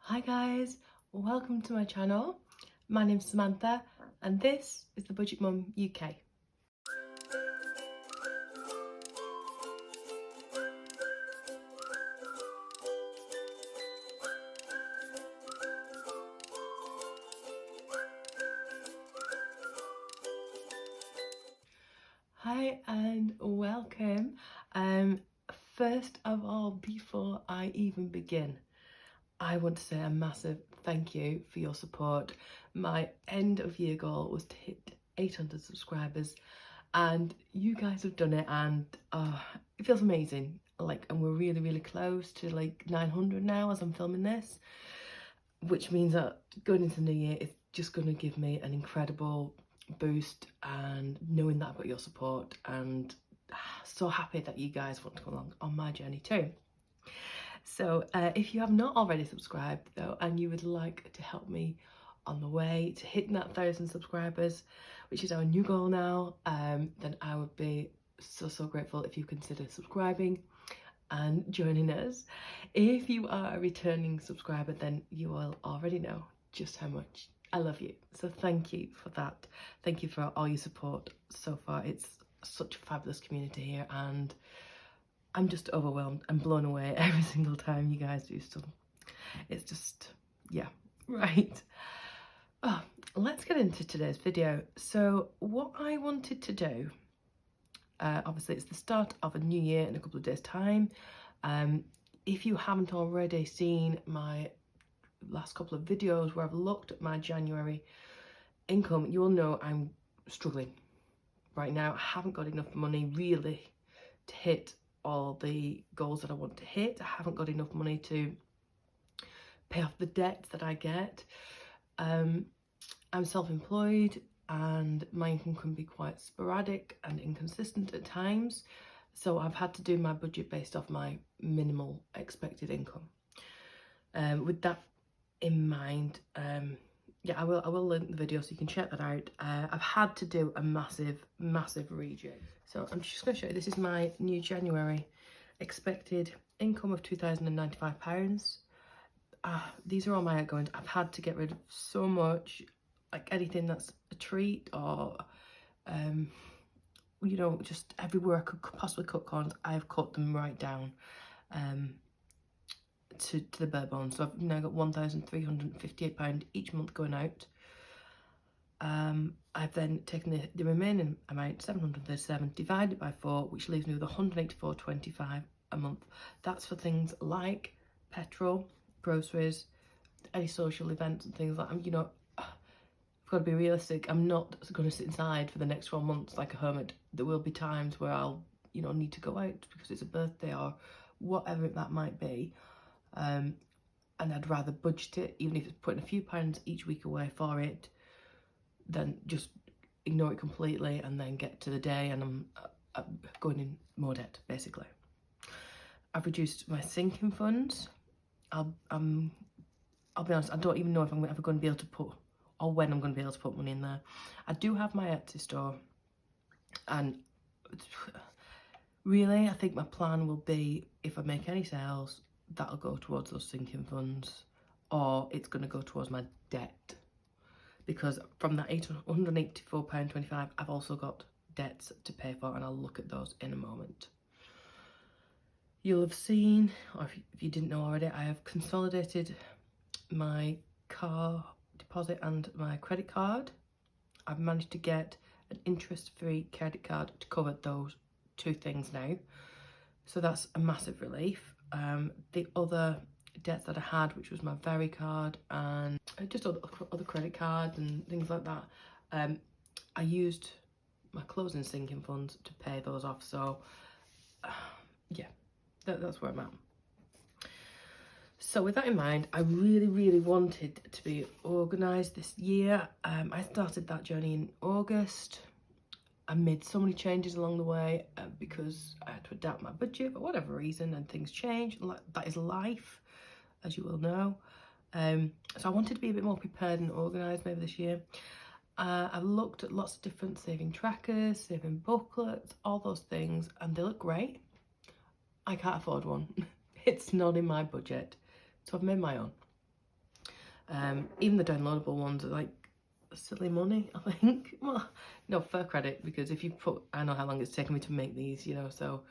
Hi guys, welcome to my channel. My name's Samantha and this is the Budget Mum UK. Hi and welcome. First of all, before I even begin, I want to say a massive thank you for your support. My end of year goal was to hit 800 subscribers and you guys have done it, and it feels amazing. And we're really close to 900 now as I'm filming this, which means that going into the new year is just going to give me an incredible boost, and knowing that I've got your support, and so happy that you guys want to come along on my journey too. So if you have not already subscribed though, and you would like to help me on the way to hitting that 1,000 subscribers, which is our new goal now, then I would be so grateful if you consider subscribing and joining us. If you are a returning subscriber, then you will already know just how much I love you. So thank you for that. Thank you for all your support so far. It's such a fabulous community here, and I'm just overwhelmed and blown away every single time you guys do stuff. It's just, yeah, right. Oh, let's get into today's video. So what I wanted to do, obviously it's the start of a new year in a couple of days' time. If you haven't already seen my last couple of videos where I've looked at my January income, you'll know I'm struggling right now. I haven't got enough money really to hit all the goals that I want to hit. I haven't got enough money to pay off the debts that I get. I'm self-employed and my income can be quite sporadic and inconsistent at times, so I've had to do my budget based off my minimal expected income. With that in mind, yeah, I will link the video so you can check that out. I've had to do a massive rejig. So I'm just going to show you, this is my new January expected income of £2,095. These are all my outgoings. I've had to get rid of so much, like anything that's a treat or, you know, just everywhere I could possibly cut corners, I've cut them right down to the bare bones. So I've now got £1,358 each month going out. I've then taken the remaining amount, 737, divided by 4, which leaves me with 184.25 a month. That's for things like petrol, groceries, any social events and things like that. You know, I've got to be realistic. I'm not going to sit inside for the next 4 months like a hermit. There will be times where I'll, you know, need to go out because it's a birthday or whatever that might be. And I'd rather budget it, even if it's putting a few pounds each week away for it, than just ignore it completely and then get to the day and I'm going in more debt, basically. I've reduced my sinking funds. I'll be honest, I don't even know if I'm ever going to be able to put, or when I'm going to be able to put money in there. I do have my Etsy store, and really I think my plan will be, if I make any sales, that'll go towards those sinking funds, or it's going to go towards my debt, because from that £884.25 I've also got debts to pay for, and I'll look at those in a moment. You'll have seen, or if you didn't know already, I have consolidated my car deposit and my credit card. I've managed to get an interest-free credit card to cover those two things now, so that's a massive relief. The other debts that I had, which was my Very card and just other credit cards and things like that, I used my closing sinking funds to pay those off. So yeah, that's where I'm at. So with that in mind, I really wanted to be organised this year. I started that journey in August. I made so many changes along the way because I had to adapt my budget for whatever reason, and things change. That is life, as you will know. So I wanted to be a bit more prepared and organised maybe this year. I've looked at lots of different saving trackers, saving booklets, all those things, and they look great. I can't afford one. It's not in my budget, so I've made my own. Even the downloadable ones are like silly money, I think. Well, no, fair credit, because if you put, I know how long it's taken me to make these, you know, so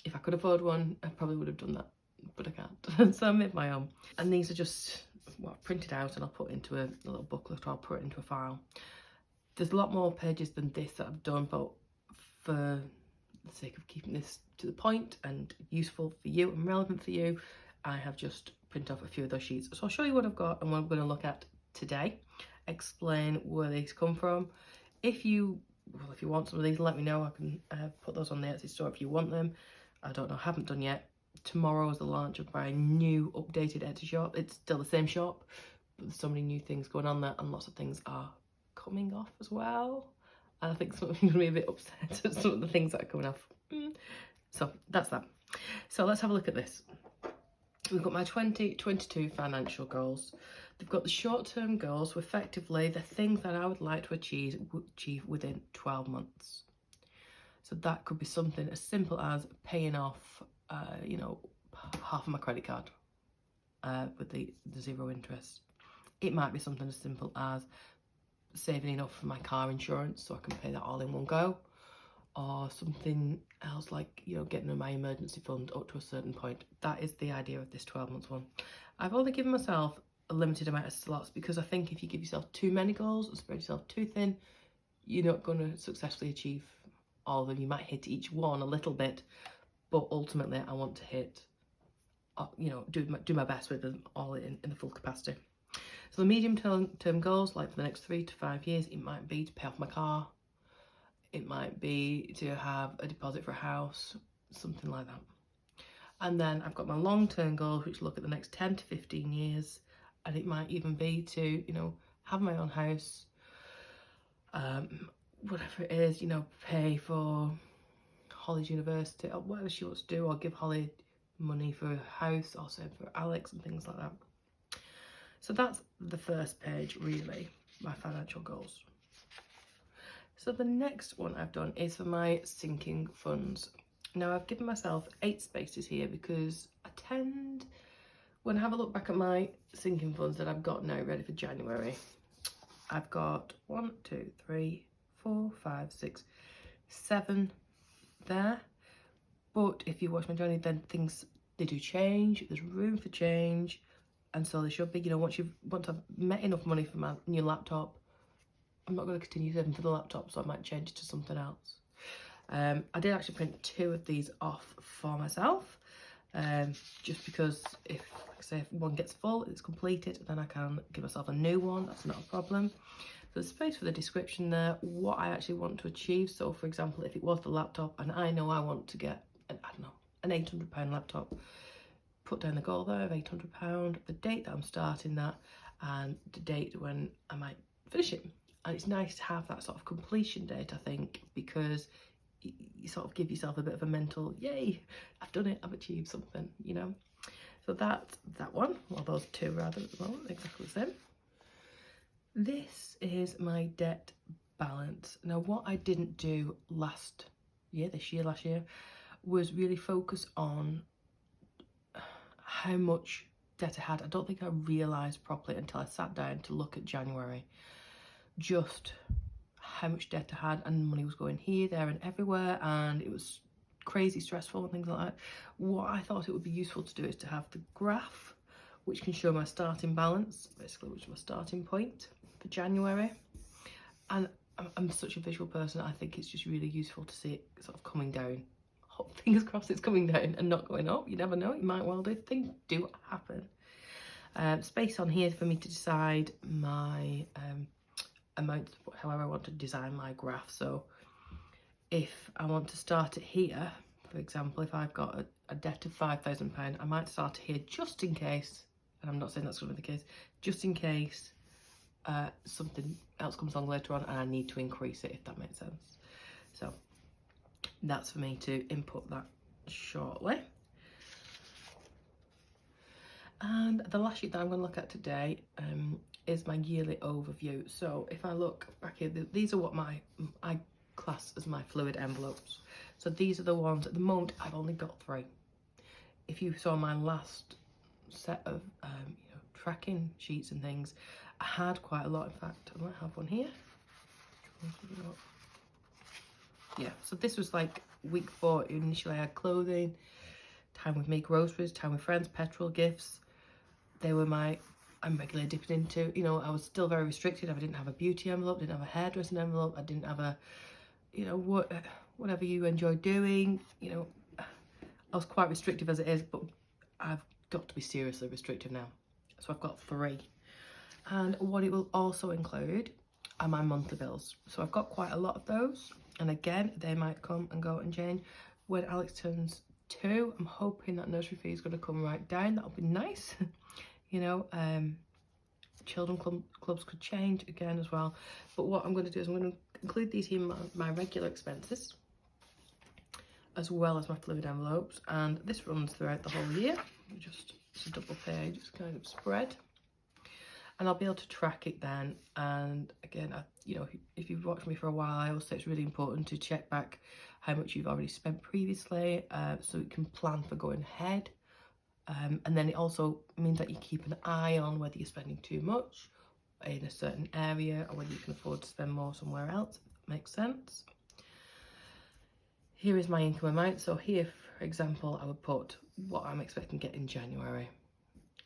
if I could afford one, I probably would have done that, but I can't. So I made my own. And these are just what I've printed out, and I'll put into a little booklet, or I'll put it into a file. There's a lot more pages than this that I've done, but for the sake of keeping this to the point and useful for you and relevant for you, I have just printed off a few of those sheets. So I'll show you what I've got and what I'm going to look at today, explain where these come from. If you want some of these, let me know. I can put those on the Etsy store if you want them. I don't know, haven't done yet. Tomorrow is the launch of my new updated Etsy shop. It's still the same shop, but there's so many new things going on there, and lots of things are coming off as well. And I think some of you are going to be a bit upset at some of the things that are coming off. So that's that. So let's have a look at this. We've got my 2022 financial goals. They've got the short-term goals, effectively the things that I would like to achieve within 12 months. So that could be something as simple as paying off, you know, half of my credit card with the 0 interest. It might be something as simple as saving enough for my car insurance so I can pay that all in one go, or something else like, you know, getting my emergency fund up to a certain point. That is the idea of this 12 months one. I've only given myself a limited amount of slots because I think if you give yourself too many goals and spread yourself too thin, you're not going to successfully achieve all of them. You might hit each one a little bit, but ultimately I want to hit, you know, do my best with them all in the full capacity. So the medium term goals, like for the next 3 to 5 years, it might be to pay off my car. It might be to have a deposit for a house, something like that. And then I've got my long-term goals, which look at the next 10 to 15 years. And it might even be to, you know, have my own house, whatever it is, you know, pay for Holly's university or whatever she wants to do, or give Holly money for a house, or save for Alex and things like that. So that's the first page, really, my financial goals. So the next one I've done is for my sinking funds. Now I've given myself 8 spaces here because I tend, when I have a look back at my sinking funds that I've got now ready for January, I've got 1, 2, 3, 4, 5, 6, 7 there. But if you watch my journey, then things, they do change. There's room for change. And so they should be, you know, once I've met enough money for my new laptop, I'm not going to continue saving for the laptop, so I might change it to something else. I did actually print 2 of these off for myself, just because if, like I say, if one gets full, it's completed, then I can give myself a new one. That's not a problem. There's space for the description there, what I actually want to achieve. So for example, if it was the laptop and I know I want to get, I don't know, an £800 laptop, put down the goal there of £800, the date that I'm starting that, and the date when I might finish it. And it's nice to have that sort of completion date, I think, because you sort of give yourself a bit of a mental, yay, I've done it, I've achieved something, you know. So that's that one. Well, those 2 rather at the moment, exactly the same. This is my debt balance. Now, what I didn't do last year, was really focus on how much debt I had. I don't think I realised properly until I sat down to look at January just how much debt I had, and money was going here, there and everywhere, and it was crazy stressful and things like that. What I thought it would be useful to do is to have the graph which can show my starting balance, basically, which is my starting point for January. And I'm such a visual person, I think it's just really useful to see it sort of coming down. Fingers crossed it's coming down and not going up. You never know, it might well do. Things do happen. Space on here for me to decide my amount, however I want to design my graph. So if I want to start it here, for example, if I've got a debt of £5,000, I might start it here just in case, and I'm not saying that's going to be the case, just in case something else comes along later on and I need to increase it, if that makes sense. So that's for me to input that shortly. And the last sheet that I'm going to look at today is my yearly overview. So if I look back here, these are what I class as my fluid envelopes. So these are the ones, at the moment, I've only got 3. If you saw my last set of tracking sheets and things. I had quite a lot, in fact. I might have one here. Yeah, so this was like week 4. Initially I had clothing, time with me, groceries, time with friends, petrol, gifts. They were I'm regularly dipping into, you know, I was still very restricted. I didn't have a beauty envelope, didn't have a hairdressing envelope, I didn't have a, you know, whatever you enjoy doing, you know. I was quite restrictive as it is, but I've got to be seriously restrictive now. So I've got 3. And what it will also include are my monthly bills. So I've got quite a lot of those. And again, they might come and go and change. When Alex turns 2, I'm hoping that nursery fee is going to come right down. That'll be nice. You know, children clubs could change again as well. But what I'm going to do is I'm going to include these here in my regular expenses, as well as my fluid envelopes, and this runs throughout the whole year. It's a double page, it's kind of spread, and I'll be able to track it then. And again, you know, if you've watched me for a while, I always say it's really important to check back how much you've already spent previously, so you can plan for going ahead. And then it also means that you keep an eye on whether you're spending too much in a certain area or whether you can afford to spend more somewhere else, if that makes sense. Here is my income amount. So here, for example, I would put what I'm expecting to get in January.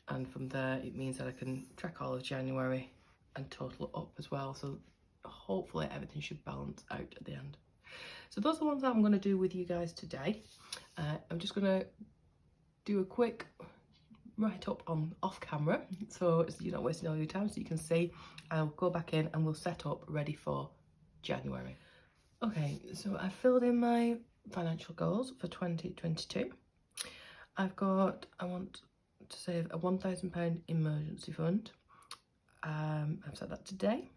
And from there, it means that I can track all of January and total it up as well. So hopefully everything should balance out at the end. So those are the ones that I'm going to do with you guys today. I'm just going to do a quick write up on off camera, so you're not wasting all your time, so you can see. I'll go back in and we'll set up ready for January. Okay, so I filled in my financial goals for 2022. I want to save a £1,000 emergency fund. I've set that today.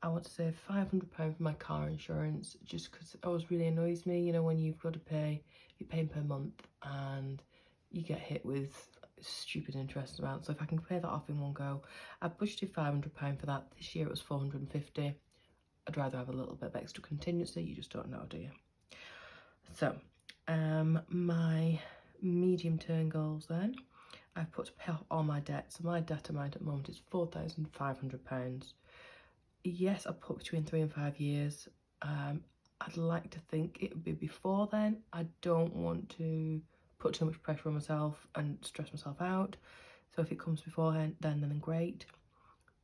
I want to save £500 for my car insurance, just because it always really annoys me, you know, when you've got to pay, you're paying per month and you get hit with stupid interest amount. So if I can pay that off in one go, I budgeted £500 for that. This year it was £450. I'd rather have a little bit of extra contingency, you just don't know, do you? So, my medium-term goals then, I've put to pay off all my debt. So my debt amount at the moment is £4,500. Yes, I put between 3 and 5 years. I'd like to think it would be before then. I don't want to put too much pressure on myself and stress myself out. So if it comes beforehand, then great.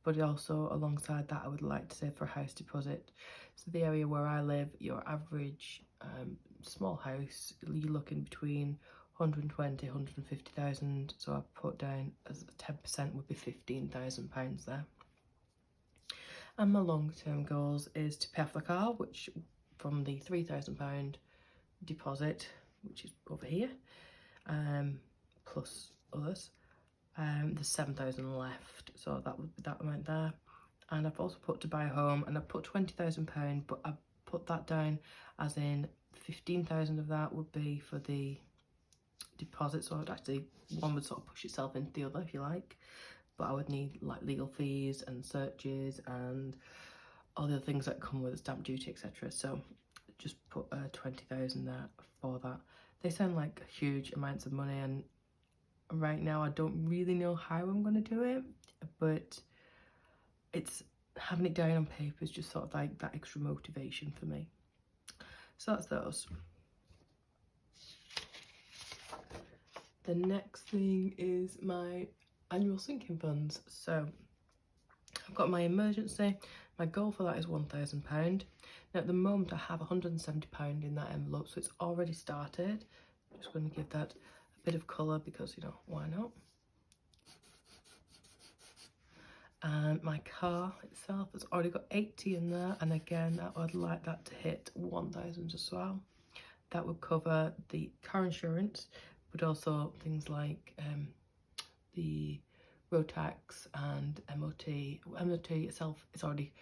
But also alongside that, I would like to save for a house deposit. So the area where I live, your average small house, you're looking between 120, 150,000. So I put down as 10% would be £15,000 there. And my long-term goals is to pay off the car, which from the £3,000 deposit, which is over here, plus others. There's 7,000 left, so that would be that amount there. And I've also put to buy a home, and I've put £20,000, but I've put that down as in 15,000 of that would be for the deposit. So I'd actually, one would sort of push itself into the other, if you like. But I would need like legal fees and searches and all the other things that come with the stamp duty, etc. So just put 20,000 there for that. They sound like huge amounts of money, and right now I don't really know how I'm going to do it, but it's having it down on paper is just sort of like that extra motivation for me. So that's those. The next thing is my annual sinking funds. So I've got my emergency. My goal for that is £1,000. Now at the moment I have £170 in that envelope, so it's already started. I'm just going to give that a bit of colour because, you know, why not? And my car itself has already got 80 in there, and again I would like that to hit 1,000 as well. That would cover the car insurance, but also things like the road tax and MOT. MOT itself is already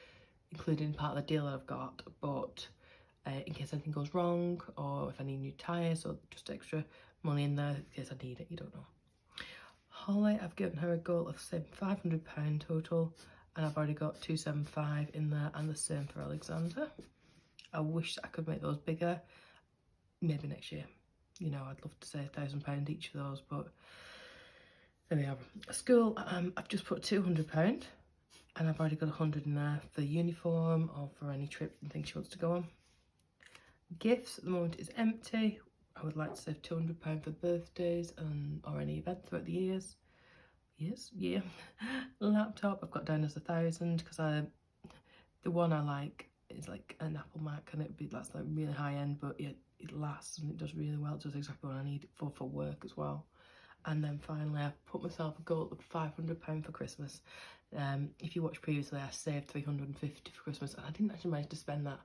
included in part of the deal that I've got, but in case anything goes wrong, or if I need new tyres, or just extra money in there in case I need it, you don't know. Holly, I've given her a goal of saving £500 total, and I've already got 275 in there, and the same for Alexander. I wish I could make those bigger, maybe next year. You know, I'd love to save £1,000 each of those, but There we are. School, I've just put £200 and I've already got 100 in there for uniform or for any trip and things she wants to go on. Gifts at the moment is empty. I would like to save £200 for birthdays or any event throughout the years. Yeah. Laptop, I've got down as 1,000 because the one I like is like an Apple Mac, and that's like really high end, but it lasts and it does really well. It does exactly what I need it for work as well. And then finally, I've put myself a goal of £500 for Christmas. If you watched previously, I saved £350 for Christmas, and I didn't actually manage to spend that.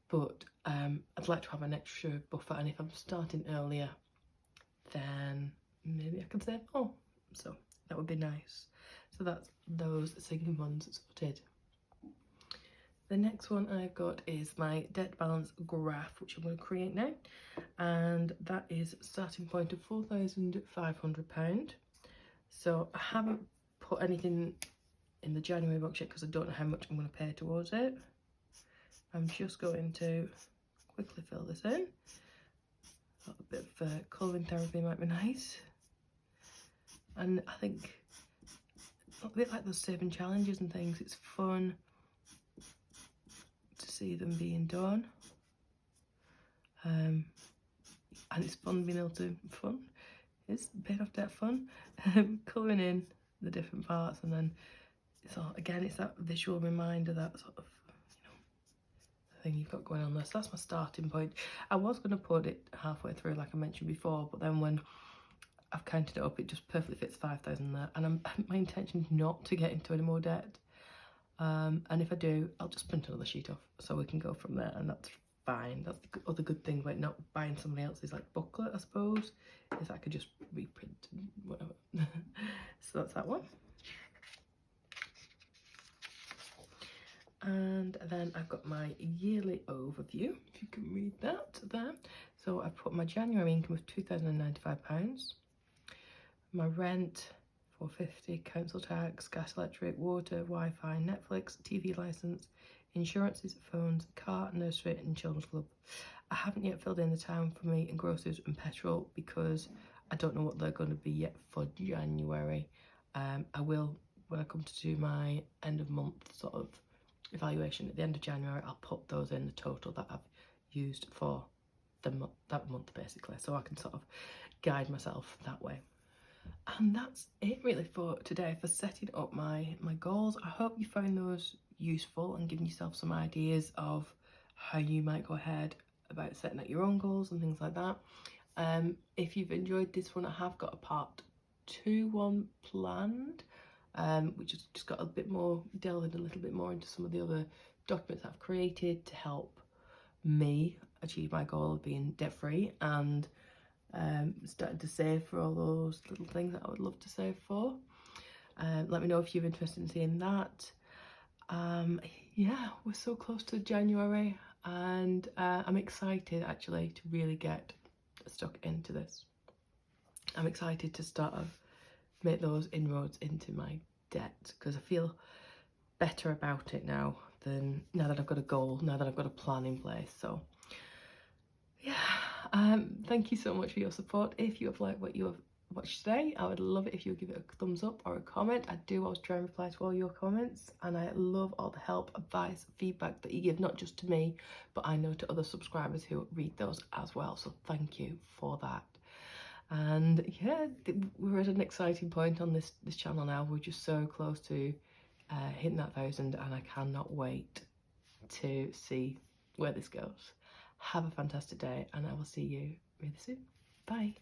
But I'd like to have an extra buffer, and if I'm starting earlier, then maybe I can save more. So that would be nice. So that's those sinking ones sorted. The next one I've got is my debt balance graph, which I'm going to create now, and that is starting point of £4,500. So I haven't put anything in the January box yet because I don't know how much I'm going to pay towards it. I'm just going to quickly fill this in. A bit of colouring therapy might be nice. And I think a bit like those saving challenges and things, it's fun to see them being done. And it's fun being able to it's paid off debt fun. Colouring in the different parts, and then it's that visual reminder, that sort of thing you've got going on there. So that's my starting point. I was going to put it halfway through like I mentioned before, but then when I've counted it up, it just perfectly fits 5,000 there, and my intention is not to get into any more debt. And if I do, I'll just print another sheet off so we can go from there, and that's fine. That's the other good thing about not buying somebody else's like booklet, I suppose, is I could just reprint and whatever. So that's that one. And then I've got my yearly overview, if you can read that there. So I've put my January income of £2,095, my rent £450, council tax, gas, electric, water, Wi-Fi, Netflix, TV licence, insurances, phones, car, nursery and children's club. I haven't yet filled in the town for meat and groceries and petrol because I don't know what they're going to be yet for January. I will, when I come to do my end of month sort of evaluation at the end of January, I'll put those in the total that I've used for that month basically, so I can sort of guide myself that way. And that's it really for today, for setting up my goals. I hope you found those useful and giving yourself some ideas of how you might go ahead about setting up your own goals and things like that. If you've enjoyed this one, I have got a part 2 one planned, which has just got a bit more, delving a little bit more into some of the other documents I've created to help me achieve my goal of being debt free, and starting to save for all those little things that I would love to save for. Let me know if you're interested in seeing that. Yeah, we're so close to January, and I'm excited actually to really get stuck into this. I'm excited to start to make those inroads into my debt, because I feel better about it now that I've got a goal, now that I've got a plan in place. So yeah, thank you so much for your support. If you have liked what you have watched today, I would love it if you would give it a thumbs up or a comment. I do always try and reply to all your comments, and I love all the help, advice, feedback that you give, not just to me, but I know to other subscribers who read those as well. So thank you for that. And yeah, we're at an exciting point on this channel now. We're just so close to hitting that 1,000, and I cannot wait to see where this goes. Have a fantastic day, and I will see you really soon. Bye.